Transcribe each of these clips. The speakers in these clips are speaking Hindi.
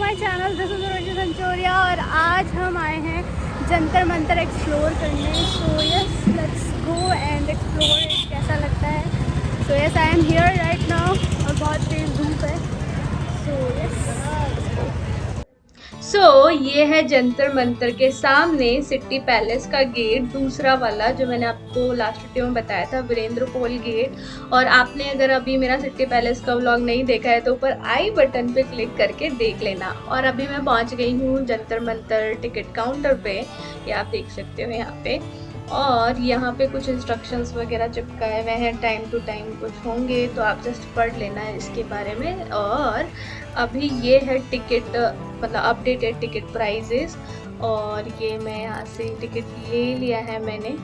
My channel, this is Ranju Sanchoria और आज हम आए हैं जंतर मंतर एक्सप्लोर करने। So yes, let's go and explore it, कैसा लगता है। So yes, I am here right now और बहुत तेज़ धूप है। सो यस, ये है जंतर मंतर के सामने सिटी पैलेस का गेट, दूसरा वाला जो मैंने आपको लास्ट वीडियो में बताया था, वीरेंद्र पोल गेट। और आपने अगर अभी मेरा सिटी पैलेस का व्लॉग नहीं देखा है तो ऊपर आई बटन पे क्लिक करके देख लेना। और अभी मैं पहुंच गई हूँ जंतर मंतर टिकट काउंटर पे, ये आप देख सकते हो यहाँ पे। और यहाँ पे कुछ इंस्ट्रक्शंस वगैरह चिपकाए हुए हैं, टाइम टू टाइम कुछ होंगे तो आप जस्ट पढ़ लेना है इसके बारे में। और अभी ये है टिकट, मतलब अपडेटेड टिकट प्राइजेस। और ये मैं यहाँ से टिकट ले लिया है मैंने।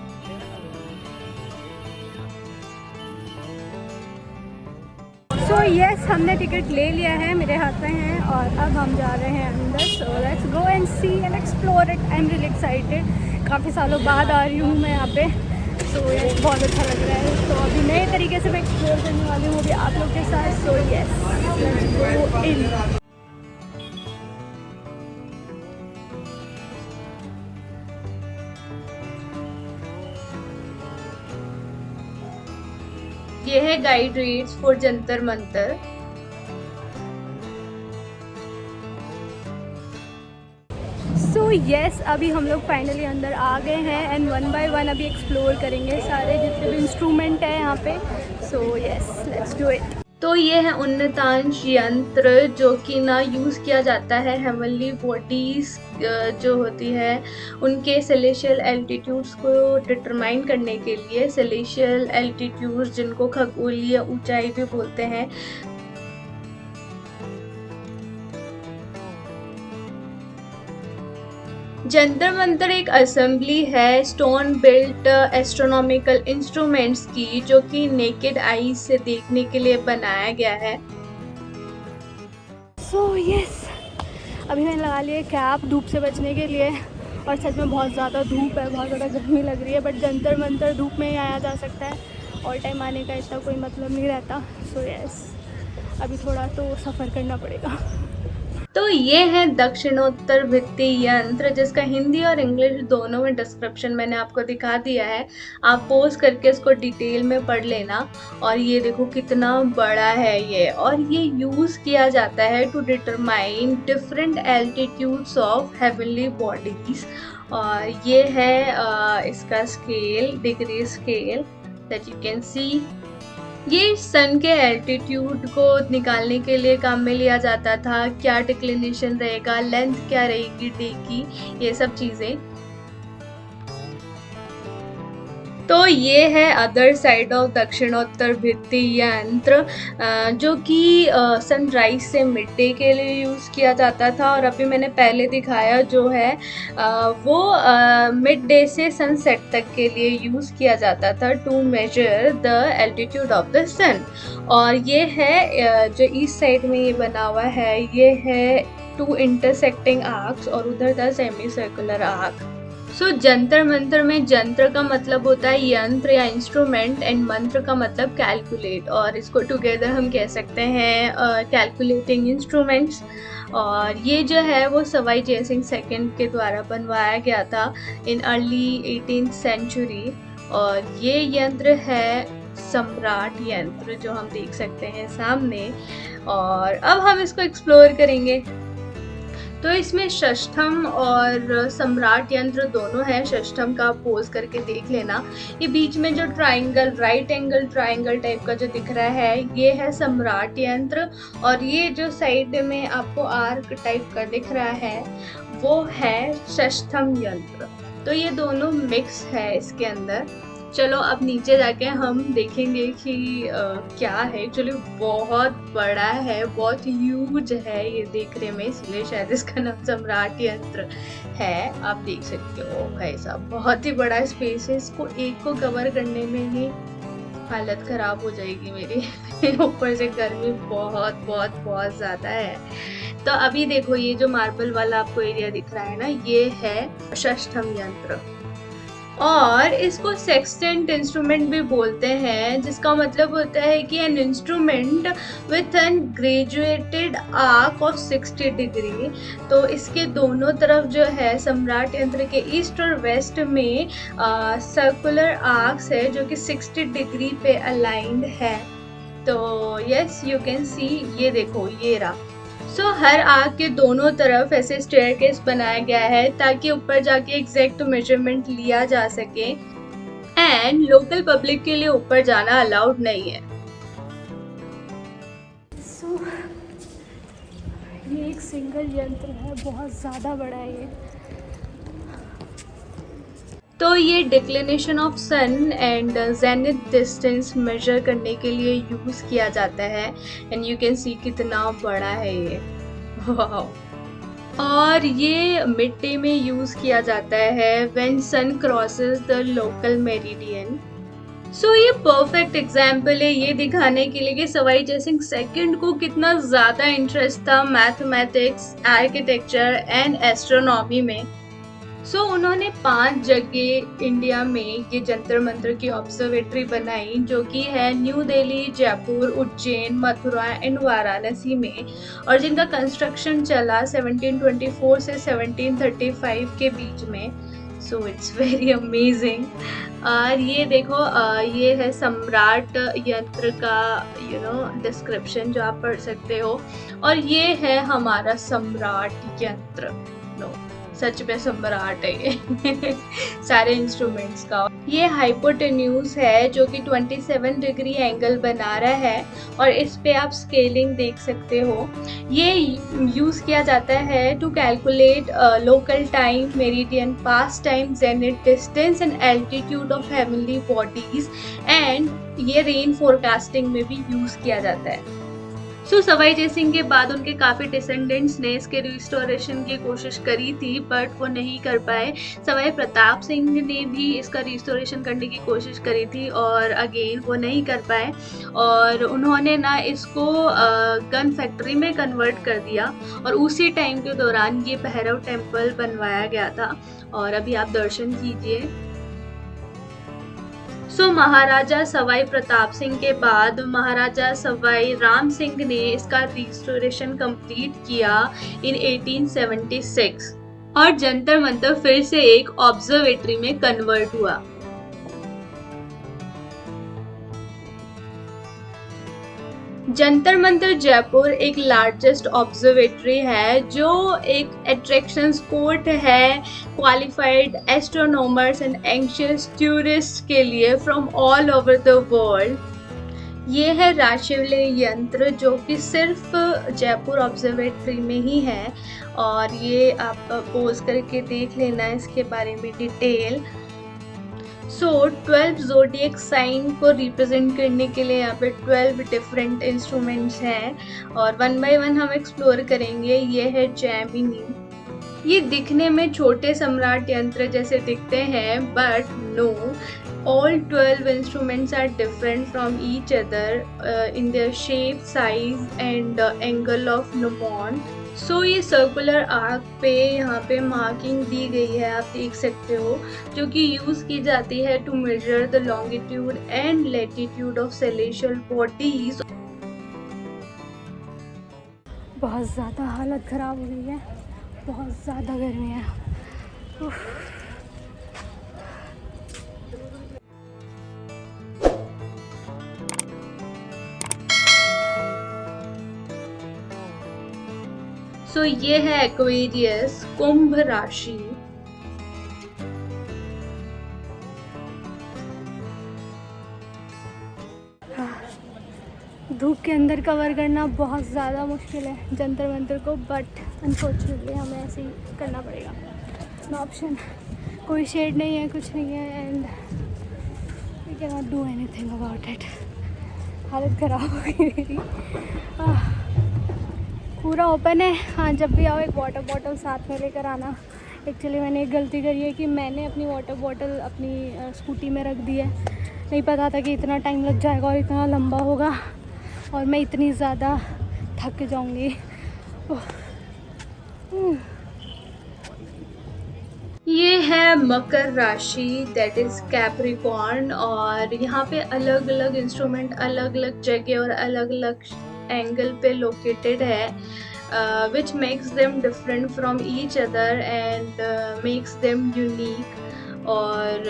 सो यस, हमने टिकट ले लिया है, मेरे हाथ में है और अब हम जा रहे हैं अंदर। So let's go and see and explore it. I am really excited, काफ़ी सालों बाद आ रही हूँ मैं यहाँ पे। सो यस, बहुत अच्छा लग रहा है। तो अभी नए तरीके से मैं एक्सप्लोर करने वाली हूँ अभी आप लोग के साथ। सो यस, लेट्स गो इन। ये है guide rates for Jantar Mantar. So yes, अभी हम लोग फाइनली अंदर आ गए हैं एंड वन बाय वन अभी एक्सप्लोर करेंगे सारे जितने भी इंस्ट्रूमेंट है यहाँ पे। सो यस, लेट्स डू इट। तो ये है उन्नतांश यंत्र जो कि ना यूज़ किया जाता है हेवनली बॉडीज जो होती है उनके सेलेशियल एल्टीट्यूड्स को डिटरमाइन करने के लिए। सेलेशियल एल्टीट्यूड्स जिनको खगोलीय ऊंचाई भी बोलते हैं। जंतर मंतर एक असेंबली है स्टोन बिल्ट एस्ट्रोनॉमिकल इंस्ट्रूमेंट्स की, जो कि नेकेड आई से देखने के लिए बनाया गया है। सो यस, अभी मैंने लगा लिया कैप धूप से बचने के लिए। और सच में बहुत ज़्यादा धूप है, बहुत ज़्यादा गर्मी लग रही है, बट जंतर मंतर धूप में ही आया जा सकता है। ऑल टाइम आने का इतना कोई मतलब नहीं रहता। सो यस, अभी थोड़ा तो सफ़र करना पड़ेगा। तो ये है दक्षिणोत्तर भित्ति यंत्र, जिसका हिंदी और इंग्लिश दोनों में डिस्क्रिप्शन मैंने आपको दिखा दिया है। आप पॉज करके इसको डिटेल में पढ़ लेना। और ये देखो कितना बड़ा है ये, और ये यूज़ किया जाता है to determine different altitudes of heavenly bodies. और ये है इसका scale, degree scale that you can see. ये सन के एल्टीट्यूड को निकालने के लिए काम में लिया जाता था, क्या डिक्लिनेशन रहेगा, लेंथ क्या रहेगी डे की, ये सब चीज़ें। तो ये है अदर साइड ऑफ दक्षिणोत्तर भित्ति यंत्र, जो कि सनराइज से मिड डे के लिए यूज़ किया जाता था। और अभी मैंने पहले दिखाया जो है वो मिड डे से सनसेट तक के लिए यूज़ किया जाता था to measure the altitude of the sun. और ये है जो ईस्ट साइड में ये बना हुआ है, ये है टू इंटरसेक्टिंग आर्क्स और उधर था semi circular arc. Jantar Mantar में जंत्र का मतलब होता है यंत्र या इंस्ट्रूमेंट एंड मंत्र का मतलब कैलकुलेट, और इसको टुगेदर हम कह सकते हैं कैलकुलेटिंग इंस्ट्रूमेंट्स। और ये जो है वो सवाई जयसिंह सेकंड के द्वारा बनवाया गया था इन अर्ली 18th सेंचुरी। और ये यंत्र है सम्राट यंत्र जो हम देख सकते हैं सामने। और अब हम इसको एक्सप्लोर करेंगे। तो इसमें षष्ठम और सम्राट यंत्र दोनों है। षष्ठम का पोज करके देख लेना। ये बीच में जो triangle, right angle triangle type का जो दिख रहा है, ये है सम्राट यंत्र। और ये जो साइड में आपको आर्क टाइप का दिख रहा है वो है षष्ठम यंत्र। तो ये दोनों मिक्स है इसके अंदर। चलो अब नीचे जाके हम देखेंगे कि क्या है। एक्चुअली बहुत बड़ा है, बहुत ह्यूज है ये देखने में, इसलिए शायद इसका नाम सम्राट यंत्र है। आप देख सकते हो भाई साहब, बहुत ही बड़ा स्पेस है। इसको एक को कवर करने में ही हालत खराब हो जाएगी मेरी। ऊपर से गर्मी बहुत बहुत बहुत ज़्यादा है। तो अभी देखो ये जो मार्बल वाला आपको एरिया दिख रहा है ना, ये है षष्ठम यंत्र। और इसको सेक्सटेंट इंस्ट्रूमेंट भी बोलते हैं, जिसका मतलब होता है कि an instrument with an graduated arc of 60 degree. तो इसके दोनों तरफ जो है सम्राट यंत्र के ईस्ट और वेस्ट में सर्कुलर आर्क्स है जो कि 60 डिग्री पे अलाइंड है। तो यस यू कैन सी, ये देखो ये रहा। सो हर आर्क के दोनों तरफ ऐसे स्टेयरकेस बनाया गया है ताकि ऊपर जाके एग्जैक्ट मेजरमेंट लिया जा सके, एंड लोकल पब्लिक के लिए ऊपर जाना अलाउड नहीं है। सो ये एक सिंगल यंत्र है, बहुत ज़्यादा बड़ा है ये। तो ये declination of sun and zenith distance measure करने के लिए यूज़ किया जाता है, एंड यू कैन सी कितना बड़ा है ये। वाओ। और ये मिड डे में यूज़ किया जाता है when sun crosses the local meridian. So ये परफेक्ट एग्जाम्पल है ये दिखाने के लिए कि सवाई जयसिंह सेकंड को कितना ज़्यादा इंटरेस्ट था मैथमेटिक्स, आर्किटेक्चर एंड एस्ट्रोनॉमी में। सो उन्होंने 5 जगह इंडिया में ये जंतर मंतर की ऑब्जर्वेटरी बनाई, जो कि है न्यू दिल्ली, जयपुर, उज्जैन, मथुरा एंड वाराणसी में, और जिनका कंस्ट्रक्शन चला 1724 से 1735 के बीच में। So it's very amazing. और ये देखो ये है सम्राट यंत्र का डिस्क्रिप्शन जो आप पढ़ सकते हो, और ये है हमारा सम्राट यंत्र। नो सच में सम्राट है ये सारे इंस्ट्रूमेंट्स का। ये हाइपोटेन्यूज है जो कि 27 डिग्री एंगल बना रहा है, और इस पे आप स्केलिंग देख सकते हो। ये यूज़ किया जाता है to calculate local time, meridian, past time, zenith distance and altitude of heavenly bodies, and ये रेन फोरकास्टिंग में भी यूज़ किया जाता है। सो सवाई जयसिंह के बाद उनके काफ़ी डिसेंडेंट्स ने इसके रिस्टोरेशन की कोशिश करी थी, बट वो नहीं कर पाए। सवाई प्रताप सिंह ने भी इसका रिस्टोरेशन करने की कोशिश करी थी, और अगेन वो नहीं कर पाए, और उन्होंने ना इसको गन फैक्ट्री में कन्वर्ट कर दिया, और उसी टाइम के दौरान ये भैरव टेम्पल बनवाया गया था। और अभी आप दर्शन कीजिए। सो महाराजा सवाई प्रताप सिंह के बाद महाराजा सवाई राम सिंह ने इसका रिस्टोरेशन कंप्लीट किया इन 1876, और जंतर मंतर फिर से एक ऑब्जर्वेटरी में कन्वर्ट हुआ। जंतर मंतर जयपुर एक लार्जेस्ट ऑब्जर्वेटरी है, जो एक अट्रैक्शन स्पॉट है qualified astronomers and anxious tourist के लिए from all over the world. ये है राशिवलय यंत्र जो कि सिर्फ जयपुर ऑब्जर्वेटरी में ही है, और ये आप पोज करके देख लेना इसके बारे में डिटेल। सो 12 ज़ोडिएक साइन को रिप्रेजेंट करने के लिए यहाँ पे 12 डिफरेंट इंस्ट्रूमेंट्स हैं, और 1 बाय 1 हम एक्सप्लोर करेंगे। ये है जैमिनी। ये दिखने में छोटे सम्राट यंत्र जैसे दिखते हैं, but no, all 12 instruments are different from each other in their shape, size and angle of gnomon. सो ये सर्कुलर आर्क पे यहाँ पे मार्किंग दी गई है, आप देख सकते हो, जो कि यूज़ की जाती है to measure the longitude and latitude of celestial bodies. बहुत ज़्यादा हालत ख़राब हो गई है, बहुत ज़्यादा गर्मी है। सो ये है एक्वेरियस, कुंभ राशि। धूप के अंदर कवर करना बहुत ज़्यादा मुश्किल है जंतर मंतर को, बट अनफॉर्चुनेटली हमें ऐसे ही करना पड़ेगा, नो ऑप्शन। कोई शेड नहीं है, कुछ नहीं है, and we can not do anything about it. हालत ख़राब हो गई मेरी। पूरा ओपन है। हाँ, जब भी आओ एक वाटर बॉटल साथ में लेकर आना। एक्चुअली मैंने एक गलती करी है कि मैंने अपनी वाटर बॉटल अपनी स्कूटी में रख दी है। नहीं पता था कि इतना टाइम लग जाएगा और इतना लंबा होगा, और मैं इतनी ज़्यादा थक जाऊँगी। ये है मकर राशि, दैट इज कैप्रिकॉर्न। और यहाँ पे अलग अलग इंस्ट्रूमेंट अलग अलग जगह और अलग अलग एंगल पे लोकेटेड है, which makes them different from each other and makes them unique. और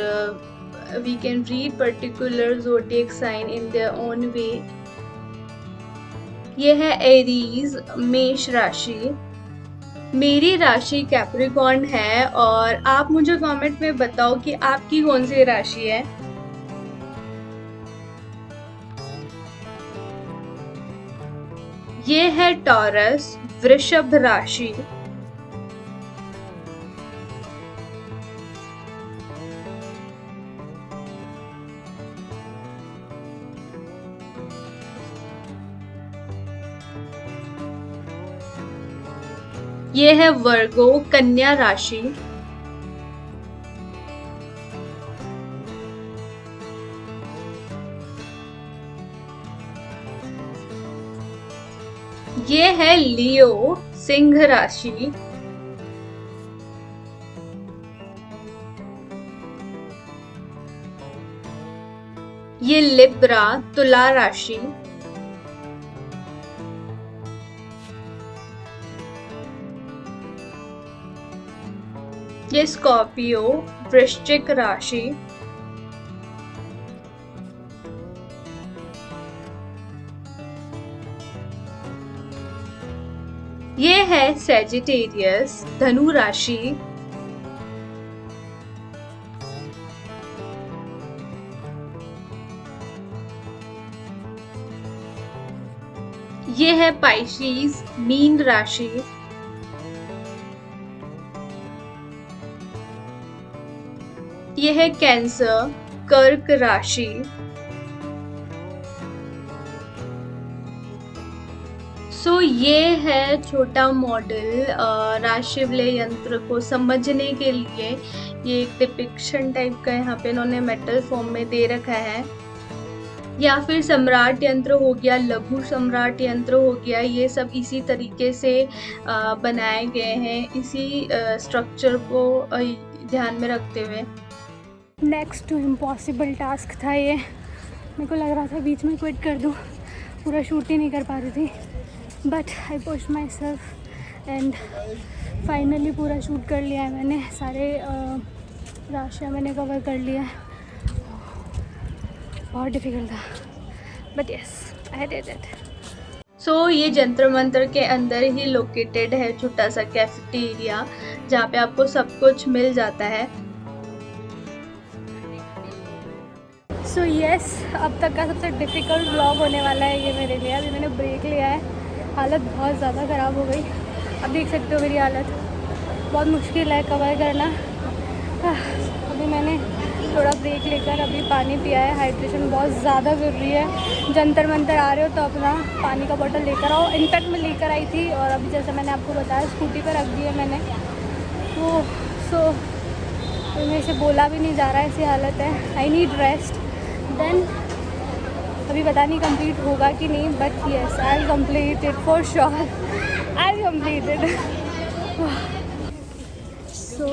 we can read particular zodiac sign in their own way. ये है एरीज, मेष राशि। मेरी राशि कैप्रिकॉर्न है और आप मुझे कमेंट में बताओ कि आपकी कौन सी राशि है। ये है टॉरस, वृषभ राशि। ये है वर्गो, कन्या राशि। ये है लियो, सिंह राशि। ये लिब्रा, तुला राशि। ये स्कॉर्पियो, वृश्चिक राशि। ये है सैजिटेरियस, धनु राशि। ये है पाइशीज, मीन राशि। ये है कैंसर, कर्क राशि। सो ये है छोटा मॉडल राशि विलय यंत्र को समझने के लिए। ये एक डिपिक्शन टाइप का यहाँ पे इन्होंने मेटल फॉर्म में दे रखा है, या फिर सम्राट यंत्र हो गया, लघु सम्राट यंत्र हो गया। ये सब इसी तरीके से बनाए गए हैं, इसी स्ट्रक्चर को ध्यान में रखते हुए। नेक्स्ट टू इम्पॉसिबल टास्क था ये। मेरे को लग रहा था बीच में क्विट कर दूँ, पूरा शूट ही नहीं कर पा रही थी, but I push my self and finally पूरा शूट कर लिया है मैंने। सारे राशियाँ मैंने कवर कर लिया है। बहुत डिफिकल्ट था, but yes I did it. So ये जंतर मंतर के अंदर ही लोकेटेड है छोटा सा कैफेटेरिया, जहाँ पे आपको सब कुछ मिल जाता है। सो यस, अब तक का सबसे डिफ़िकल्ट व्लॉग होने वाला है ये मेरे लिए। अभी मैंने ब्रेक लिया है, हालत बहुत ज़्यादा ख़राब हो गई। अब देख सकते हो मेरी हालत, बहुत मुश्किल है कवर करना। अभी मैंने थोड़ा ब्रेक लेकर अभी पानी पिया है। हाइड्रेशन बहुत ज़्यादा ज़रूरी है। जंतर मंतर आ रहे हो तो अपना पानी का बोतल लेकर आओ। इनफैक्ट मैं लेकर आई थी और अभी जैसे मैंने आपको बताया स्कूटी पर रख दी है मैंने। वो सो मेरे से बोला भी नहीं जा रहा है, ऐसी हालत है। I need rest. देन अभी पता नहीं कंप्लीट होगा कि नहीं, but yes I will complete it for sure. I will complete it. So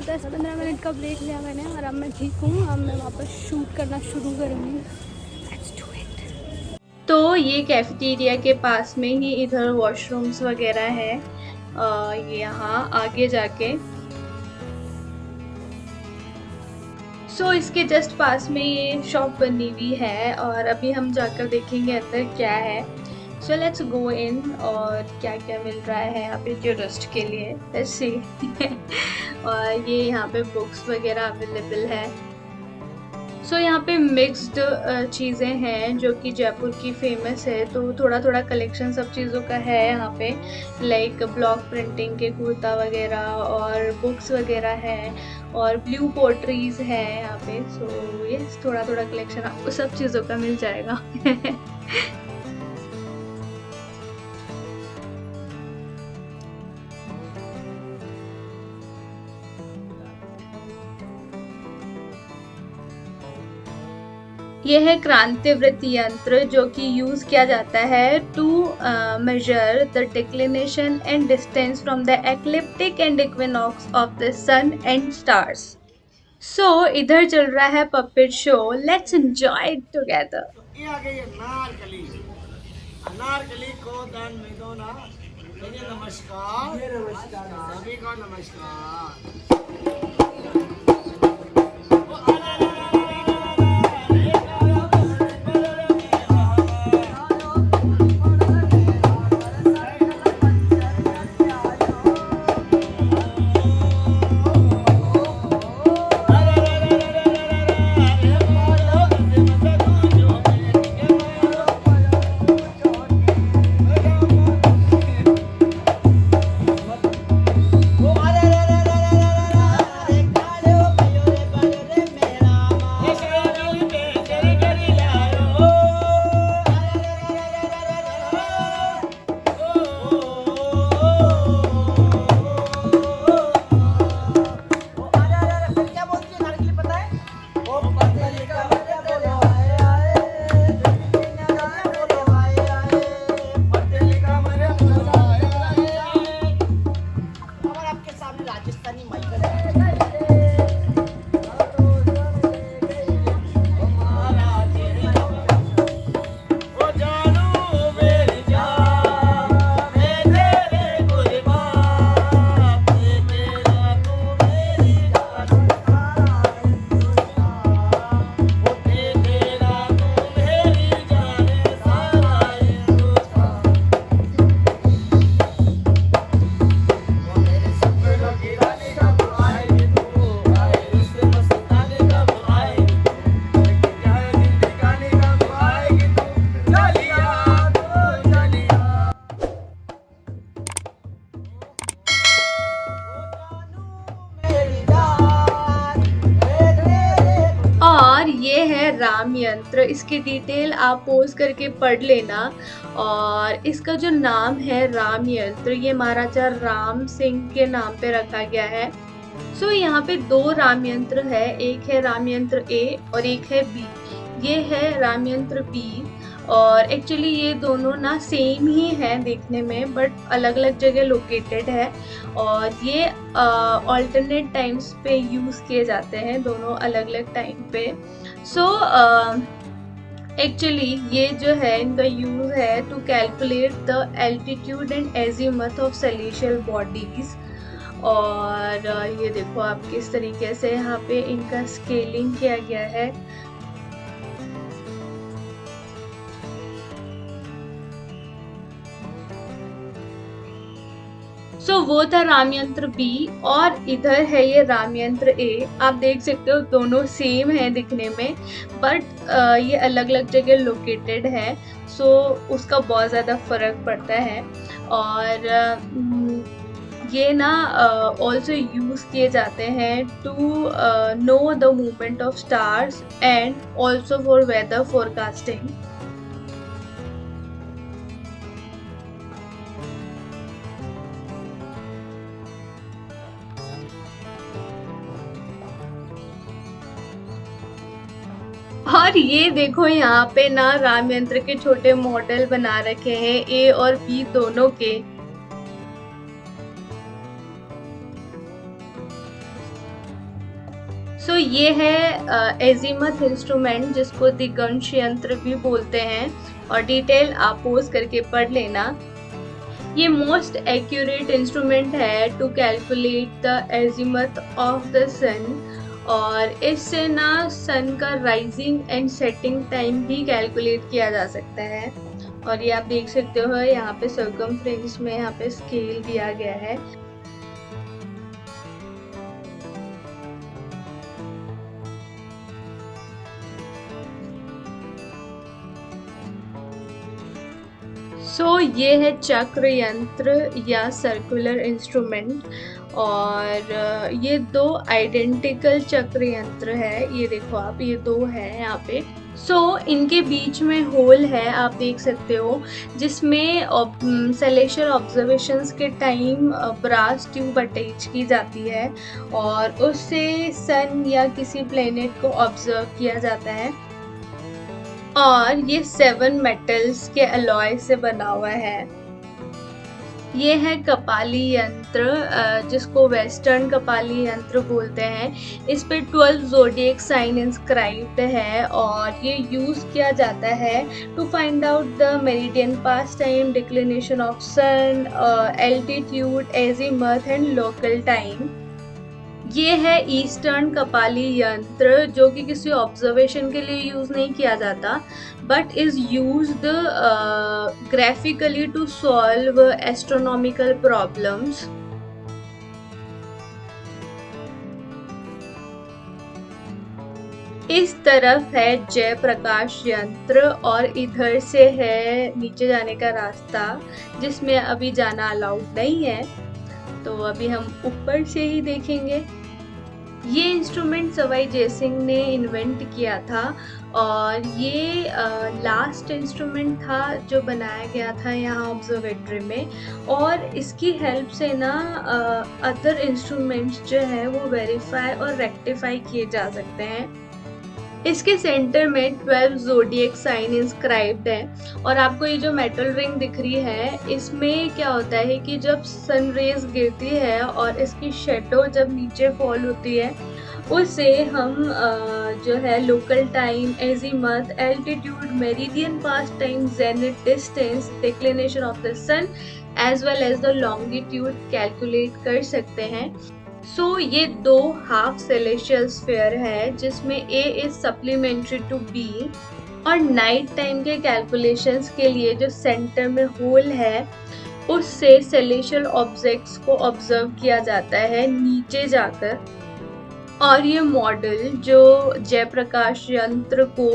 10-15 minute का ब्रेक लिया मैंने और अब मैं ठीक हूँ। अब मैं वापस शूट करना शुरू करूँगी। Let's do it. तो ये कैफेटेरिया के पास में ही इधर वॉशरूम्स वगैरह है, ये यहाँ आगे जाके। सो इसके जस्ट पास में ये शॉप बनी हुई है और अभी हम जाकर देखेंगे अंदर क्या है। सो लेट्स गो इन और क्या क्या मिल रहा है यहाँ पे टूरिस्ट के लिए, लेट्स सी। और ये यहाँ पे बुक्स वगैरह अवेलेबल है। सो यहाँ पे मिक्स्ड चीज़ें हैं जो कि जयपुर की फेमस है, तो थोड़ा थोड़ा कलेक्शन सब चीज़ों का है यहाँ पे। लाइक ब्लॉक प्रिंटिंग के कुर्ता वगैरह और बुक्स वगैरह है और ब्लू पोट्रीज है यहाँ पे। सो ये थोड़ा थोड़ा कलेक्शन आपको सब चीज़ों का मिल जाएगा। ये है क्रांतिवृत्ति यंत्र जो कि यूज किया जाता है to measure the declination and distance from the ecliptic and equinox of the sun and stars. So इधर चल रहा है puppet show, let's enjoy it together. ये आ गई अनारकली। अनारकली को दान में दो ना। कहिए नमस्कार। सभी को नमस्कार। और ये है राम यंत्र, इसकी डिटेल आप पोज करके पढ़ लेना। और इसका जो नाम है राम यंत्र, ये महाराजा राम सिंह के नाम पे रखा गया है। सो यहाँ पे दो राम यंत्र है, एक है राम यंत्र ए और एक है बी। ये है राम यंत्र बी और एक्चुअली ये दोनों ना सेम ही हैं देखने में, बट अलग अलग जगह लोकेटेड है और ये ऑल्टरनेट टाइम्स पे यूज़ किए जाते हैं, दोनों अलग अलग टाइम पे। सो एक्चुअली ये जो है इनका यूज़ है to calculate the altitude and azimuth of celestial bodies. और ये देखो आप किस तरीके से यहाँ पे इनका स्केलिंग किया गया है। सो वो था राम यंत्र बी और इधर है ये राम यंत्र ए। आप देख सकते हो दोनों सेम है दिखने में, बट ये अलग अलग जगह लोकेटेड है, सो उसका बहुत ज़्यादा फर्क पड़ता है। और ये ना ऑल्सो यूज़ किए जाते हैं to know the movement of stars and also for weather forecasting. और ये देखो यहाँ पे ना राम यंत्र के छोटे मॉडल बना रखे हैं ए और बी दोनों के। सो ये है एजीमथ इंस्ट्रूमेंट जिसको दिगंश यंत्र भी बोलते हैं और डिटेल आप पोज करके पढ़ लेना। ये मोस्ट एक्यूरेट इंस्ट्रूमेंट है to calculate the azimuth of the sun और इससे ना सन का राइजिंग एंड सेटिंग टाइम भी कैलकुलेट किया जा सकता है। और ये आप देख सकते हो यहाँ पे सर्कमफ्रेंस में यहाँ पे स्केल दिया गया है। सो ये है चक्र यंत्र या सर्कुलर इंस्ट्रूमेंट और ये दो आइडेंटिकल चक्र यंत्र है। ये देखो आप, ये दो है यहाँ पे। सो इनके बीच में होल है, आप देख सकते हो, जिसमें सेलेशियल ऑब्जर्वेशंस के टाइम ब्रास ट्यूब अटैच की जाती है और उससे सन या किसी प्लेनेट को ऑब्जर्व किया जाता है। और ये 7 मेटल्स के अलॉय से बना हुआ है। ये है कपाली यंत्र, जिसको वेस्टर्न कपाली यंत्र बोलते हैं। इस पे 12 ज़ोडिएक साइन इंस्क्राइब्ड है और ये यूज़ किया जाता है to find out the meridian pass time, declination of sun, altitude, azimuth and local time. ये है ईस्टर्न कपाली यंत्र, जो कि किसी ऑब्जर्वेशन के लिए यूज़ नहीं किया जाता, but is used graphically to solve astronomical problems. इस तरफ है जय प्रकाश यंत्र और इधर से है नीचे जाने का रास्ता, जिसमें अभी जाना अलाउड नहीं है, तो अभी हम ऊपर से ही देखेंगे। ये इंस्ट्रूमेंट सवाई जयसिंह ने इन्वेंट किया था और ये लास्ट इंस्ट्रूमेंट था जो बनाया गया था यहाँ ऑब्जर्वेटरी में, और इसकी हेल्प से ना अदर इंस्ट्रूमेंट्स जो है वो वेरीफाई और रेक्टिफाई किए जा सकते हैं। इसके सेंटर में 12 ज़ोडिएक साइन इंस्क्राइब्ड है और आपको ये जो मेटल रिंग दिख रही है, इसमें क्या होता है कि जब सन रेज गिरती है और इसकी शेडो जब नीचे फॉल होती है, उससे हम जो है local time, azimuth, altitude, meridian pass time, zenith distance, declination of the sun as well as the longitude calculate कर सकते हैं। ये 2 हाफ सेलेशियल स्फीयर है, जिसमें A is supplementary to B, और नाइट टाइम के कैलकुलेशंस के लिए जो सेंटर में होल है, उससे सेलेशियल ऑब्जेक्ट्स को ऑब्जर्व किया जाता है नीचे जाकर। और ये मॉडल जो जयप्रकाश यंत्र को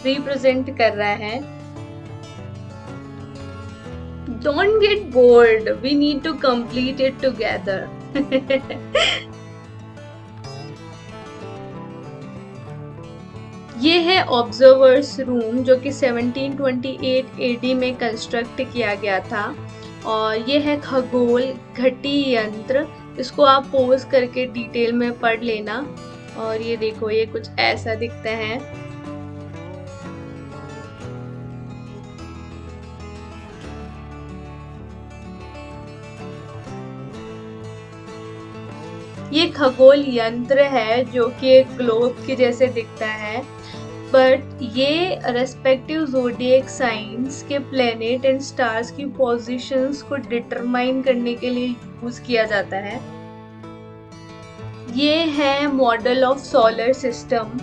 रिप्रेजेंट कर रहा है। Don't get bored, we need to complete it together. ये है ऑब्जर्वर्स रूम, जो कि 1728 AD में कंस्ट्रक्ट किया गया था, और ये है खगोल घटी यंत्र। इसको आप पोज करके डिटेल में पढ़ लेना। और ये देखो, ये कुछ ऐसा दिखता है। ये खगोल यंत्र है जो कि एक ग्लोब के जैसे दिखता है, बट ये रेस्पेक्टिव ज़ोडिएक साइंस के प्लेनेट एंड स्टार्स की पोजीशंस को डिटरमाइन करने के लिए यूज किया जाता है। ये है मॉडल ऑफ सोलर सिस्टम।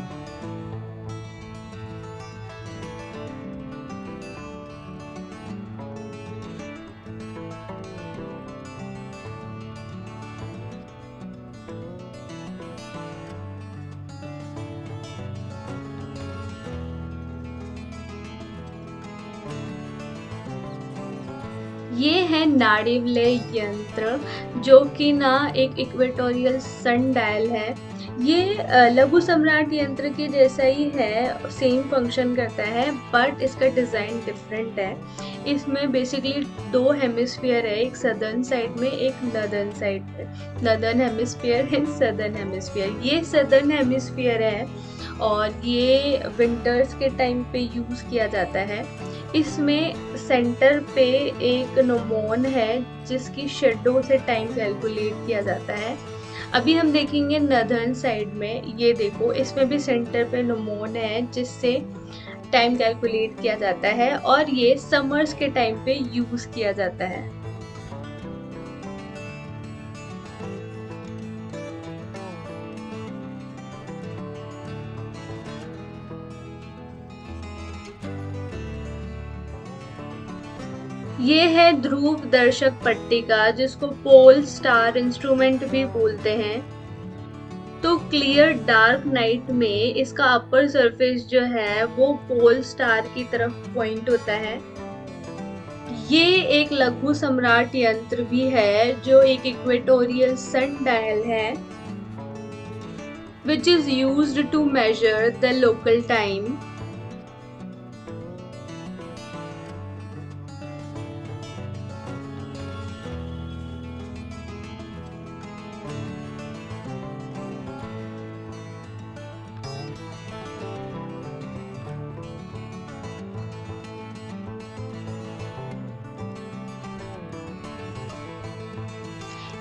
ये है नाड़िवलय यंत्र, जो कि ना एक इक्वेटोरियल सन डायल है। ये लघु सम्राट यंत्र के जैसा ही है, सेम फंक्शन करता है, बट इसका डिज़ाइन डिफरेंट है। इसमें बेसिकली 2 हेमिस्फीयर है, एक सदर्न साइड में, एक नदर्न साइड पे। Northern hemisphere and southern hemisphere. ये सदर्न हेमिस्फीयर है और ये विंटर्स के टाइम पे यूज़ किया जाता है। इसमें सेंटर पे एक नोमोन है, जिसकी शेडो से टाइम कैलकुलेट किया जाता है। अभी हम देखेंगे नदर्न साइड में। ये देखो, इसमें भी सेंटर पे नोमोन है, जिससे टाइम कैलकुलेट किया जाता है, और ये समर्स के टाइम पे यूज़ किया जाता है। ये है ध्रुव दर्शक पट्टिका, जिसको पोल स्टार इंस्ट्रूमेंट भी बोलते हैं। तो क्लियर डार्क नाइट में इसका अपर सरफेस जो है वो पोल स्टार की तरफ पॉइंट होता है। ये एक लघु सम्राट यंत्र भी है, जो एक इक्वेटोरियल सन डायल है, which is used to measure the local time.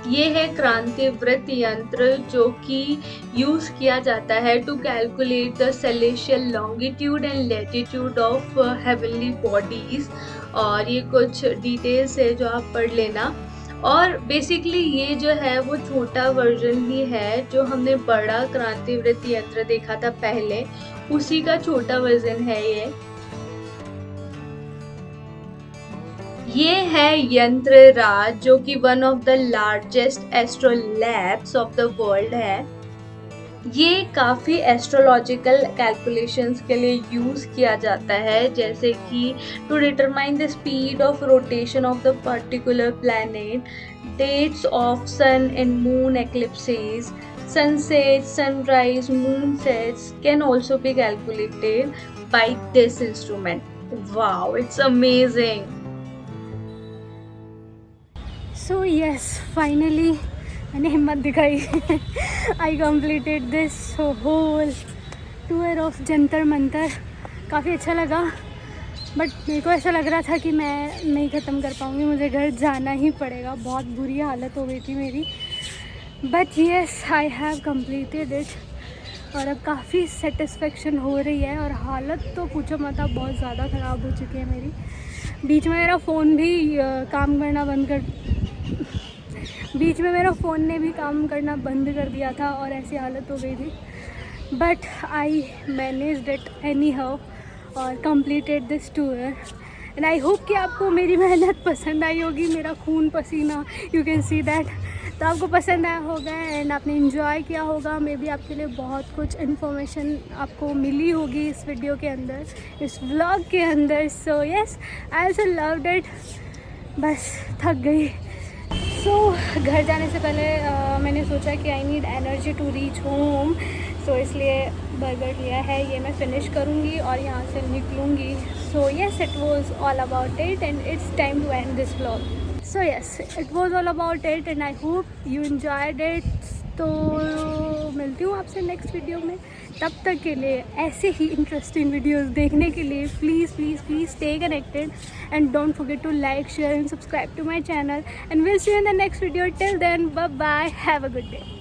ये है क्रांति वृत्त यंत्र जो कि यूज़ किया जाता है to calculate the celestial longitude and latitude of heavenly bodies. और ये कुछ डिटेल्स है जो आप पढ़ लेना। और बेसिकली ये जो है वो छोटा वर्जन ही है, जो हमने बड़ा क्रांति वृत्त यंत्र देखा था पहले, उसी का छोटा वर्जन है ये। ये है यंत्र राज जो कि one of the largest astrolabes of the world है। ये काफ़ी एस्ट्रोलॉजिकल कैलकुलेशंस के लिए यूज़ किया जाता है, जैसे कि to determine the speed of rotation of the particular planet, dates of sun and moon eclipses, sunset, sunrise, moon sets can also be calculated by this instrument. Wow, it's amazing. So yes, finally मैंने हिम्मत दिखाई। I completed this whole tour of Jantar Mantar. काफ़ी अच्छा लगा, बट मेरे को ऐसा लग रहा था कि मैं नहीं ख़त्म कर पाऊँगी, मुझे घर जाना ही पड़ेगा। बहुत बुरी हालत हो गई थी मेरी, but yes, I have completed it. और अब काफ़ी सेटिस्फेक्शन हो रही है, और हालत तो पूछो मत, अब बहुत ज़्यादा ख़राब हो चुकी है मेरी। बीच में मेरा फ़ोन भी काम करना बंद कर दिया था, और ऐसी हालत हो गई थी, but I managed it anyhow और completed this tour. And I hope कि आपको मेरी मेहनत पसंद आई होगी, मेरा खून पसीना, यू कैन सी दैट। तो आपको पसंद आया होगा एंड आपने इन्जॉय किया होगा। मे बी आपके लिए बहुत कुछ इन्फॉर्मेशन आपको मिली होगी इस वीडियो के अंदर, इस व्लॉग के अंदर। सो yes, I also loved it. बस थक गई। सो घर जाने से पहले मैंने सोचा कि I need energy to reach home, so इसलिए बर्गर लिया है, ये मैं फिनिश करूँगी और यहाँ से निकलूँगी। So yes, it was all about it and it's time to end this vlog. So yes, it was all about it and I hope you enjoyed it. तो मिलती हूँ आपसे नेक्स्ट वीडियो में। तब तक के लिए ऐसे ही इंटरेस्टिंग वीडियोस देखने के लिए please please please stay connected and don't forget to like, share and subscribe to my channel, and will see you in the next video. Till then, bye bye, have a good day.